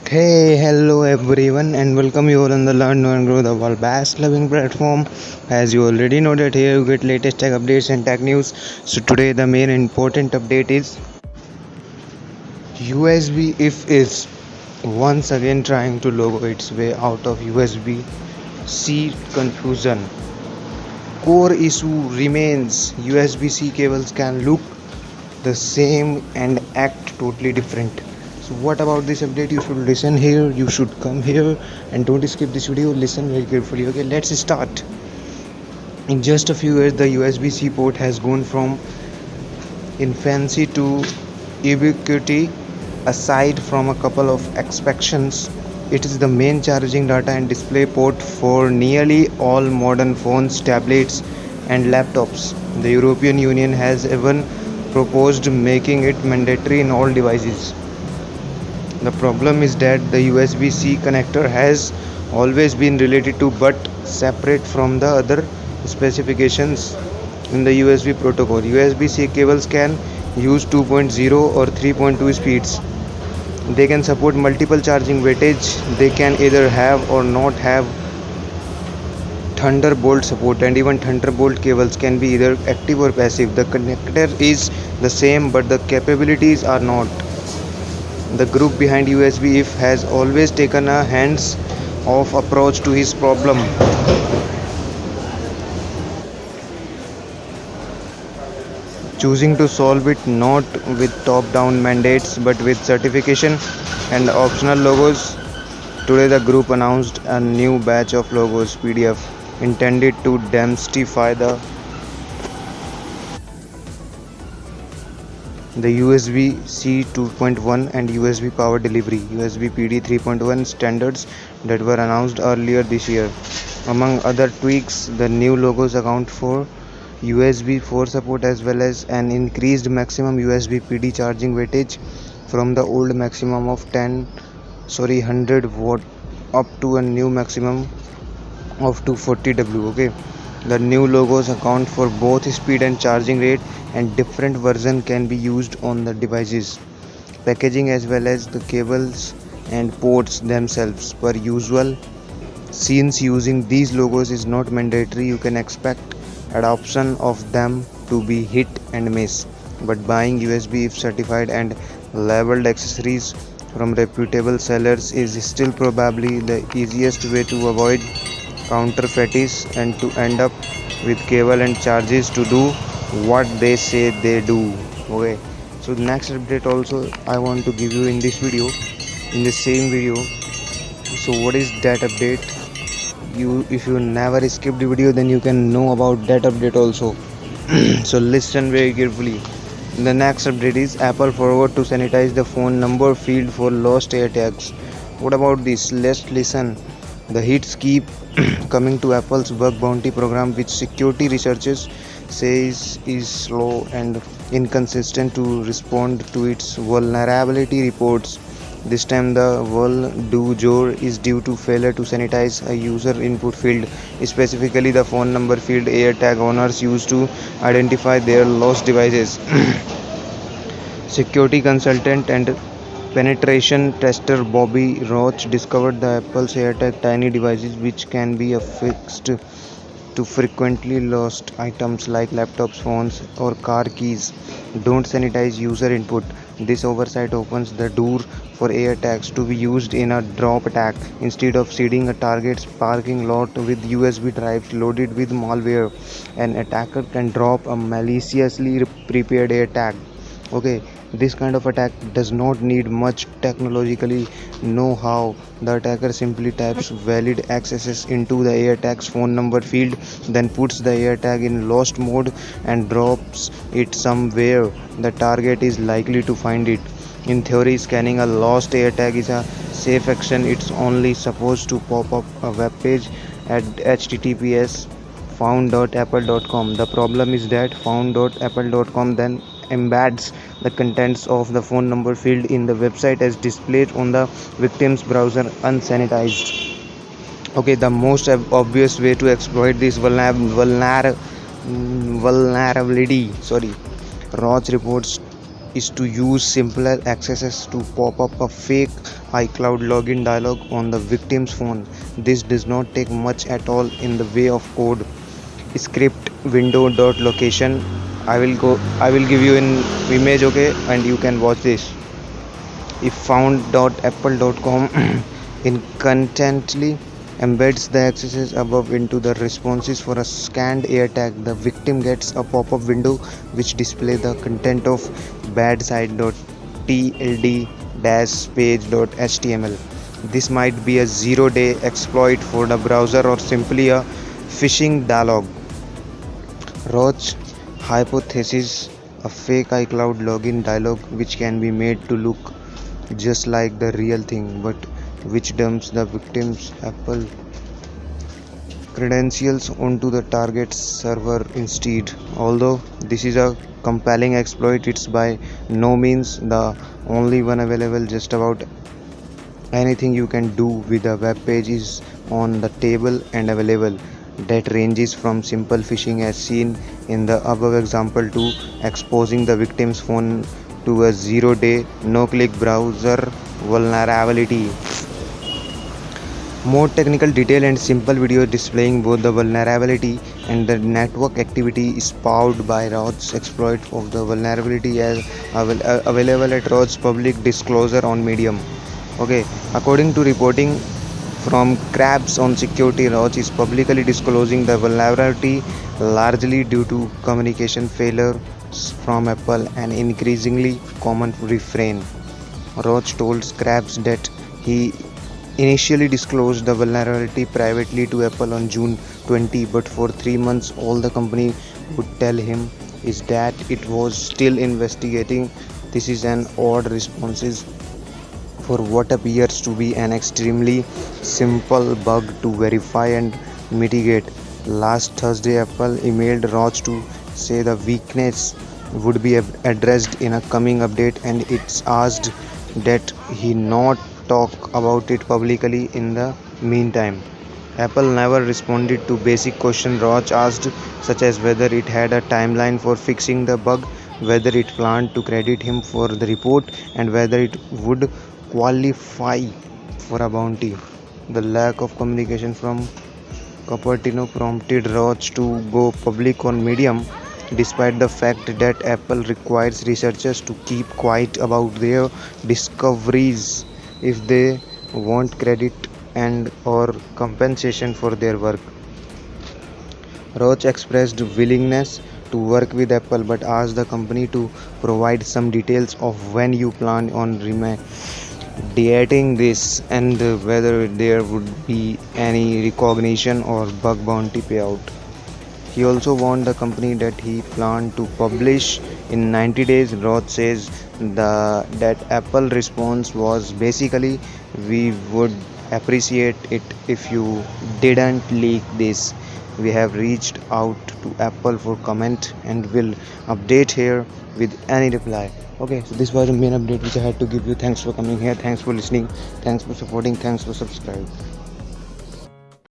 Hey, hello everyone, and welcome you all on the Learn, Know, and Grow the World Best Loving platform. As you already know that here you get latest tech updates and tech news. So today the main important update is USB if is once again trying to logo its way out of USB-C confusion. Core issue remains USB-C cables can look the same and act totally different. So what about this update? You should listen here, you should come here and don't skip this video, listen very carefully. Okay, let's start. In just a few years the USB-C port has gone from infancy to ubiquity. Aside from a couple of exceptions, it is the main charging data and display port for nearly all modern phones, tablets and laptops. The European Union has even proposed making it mandatory in all devices. The problem is that the USB-C connector has always been related to but separate from the other specifications in the USB protocol. USB-C cables can use 2.0 or 3.2 speeds. They can support multiple charging wattage. They can either have or not have Thunderbolt support, and even Thunderbolt cables can be either active or passive. The connector is the same but the capabilities are not. The group behind USB if has always taken a hands off approach to his problem, choosing to solve it not with top down mandates but with certification and optional logos. Today the group announced a new batch of logos PDF intended to demystify the USB-C 2.1 and USB power delivery USB PD 3.1 standards that were announced earlier this year. Among other tweaks, the new logos account for USB 4 support as well as an increased maximum USB PD charging wattage from the old maximum of 100 watt up to a new maximum of 240 W. Okay, the new logos account for both speed and charging rate, and different version can be used on the devices packaging as well as the cables and ports themselves. Per usual, since using these logos is not mandatory, you can expect adoption of them to be hit and miss, but buying USB if certified and labeled accessories from reputable sellers is still probably the easiest way to avoid counterfeits and to end up with cable and charges to do what they say they do. Okay, so next update also I want to give you in this video, in the same video. So what is that update? You, if you never skipped the video, then you can know about that update also. So listen very carefully. The next update is Apple forgot to sanitize the phone number field for lost AirTags. What about this? Let's listen. The hits keep coming to Apple's bug bounty program, which security researchers says is slow and inconsistent to respond to its vulnerability reports. This time the du jour is due to failure to sanitize a user input field, specifically the phone number field AirTag owners use to identify their lost devices. Security consultant and penetration tester Bobby Roach discovered the Apple's AirTag tiny devices, which can be affixed to frequently lost items like laptops, phones, or car keys, don't sanitize user input. This oversight opens the door for AirTags to be used in a drop attack. Instead of seeding a target's parking lot with USB drives loaded with malware, an attacker can drop a maliciously prepared AirTag. Okay, this kind of attack does not need much technologically know-how. The attacker simply types valid accesses into the AirTag's phone number field, then puts the AirTag in lost mode and drops it somewhere the target is likely to find it. In theory, scanning a lost AirTag is a safe action. It's only supposed to pop up a web page at https found.apple.com. The problem is that found.apple.com then embeds the contents of the phone number field in the website as displayed on the victim's browser unsanitized. Okay, the most obvious way to exploit this vulnerability, Roach reports is to use simpler accesses to pop up a fake iCloud login dialog on the victim's phone. This does not take much at all in the way of code. Script window dot location. I will give you an image, okay, and you can watch this. If found.apple.com incontinently embeds the accesses above into the responses for a scanned AirTag, the victim gets a pop-up window which displays the content of badside.tld-page.html. This might be a zero-day exploit for the browser or simply a phishing dialog. Roach hypothesis: a fake iCloud login dialog which can be made to look just like the real thing, but which dumps the victim's Apple credentials onto the target server instead. Although this is a compelling exploit, it's by no means the only one available. Just about anything you can do with a web page is on the table and available. That ranges from simple phishing as seen in the above example to exposing the victim's phone to a zero-day no-click browser vulnerability. More technical detail and simple video displaying both the vulnerability and the network activity is powered by Roach's exploit of the vulnerability as available at Roach's public disclosure on Medium. Okay, according to reporting from Krabs on Security, Roach is publicly disclosing the vulnerability largely due to communication failures from Apple, an increasingly common refrain. Roach told Krabs that he initially disclosed the vulnerability privately to Apple on June 20, but for 3 months all the company would tell him is that it was still investigating. This is an odd response for what appears to be an extremely simple bug to verify and mitigate. Last Thursday, Apple emailed Roach to say the weakness would be addressed in a coming update, and it's asked that he not talk about it publicly in the meantime. Apple never responded to basic questions Roach asked, such as whether it had a timeline for fixing the bug, whether it planned to credit him for the report, and whether it would qualify for a bounty. The lack of communication from Cupertino prompted Roach to go public on Medium, despite the fact that Apple requires researchers to keep quiet about their discoveries if they want credit and or compensation for their work. Roach expressed willingness to work with Apple but asked the company to provide some details of when you plan on remediating this and whether there would be any recognition or bug bounty payout. He also warned the company that he planned to publish in 90 days. Roach says that Apple response was basically, "We would appreciate it if you didn't leak this. We have reached out to Apple for comment and will update here with any reply." Okay, so this was the main update which I had to give you. Thanks for coming here. Thanks for listening. Thanks for supporting. Thanks for subscribing.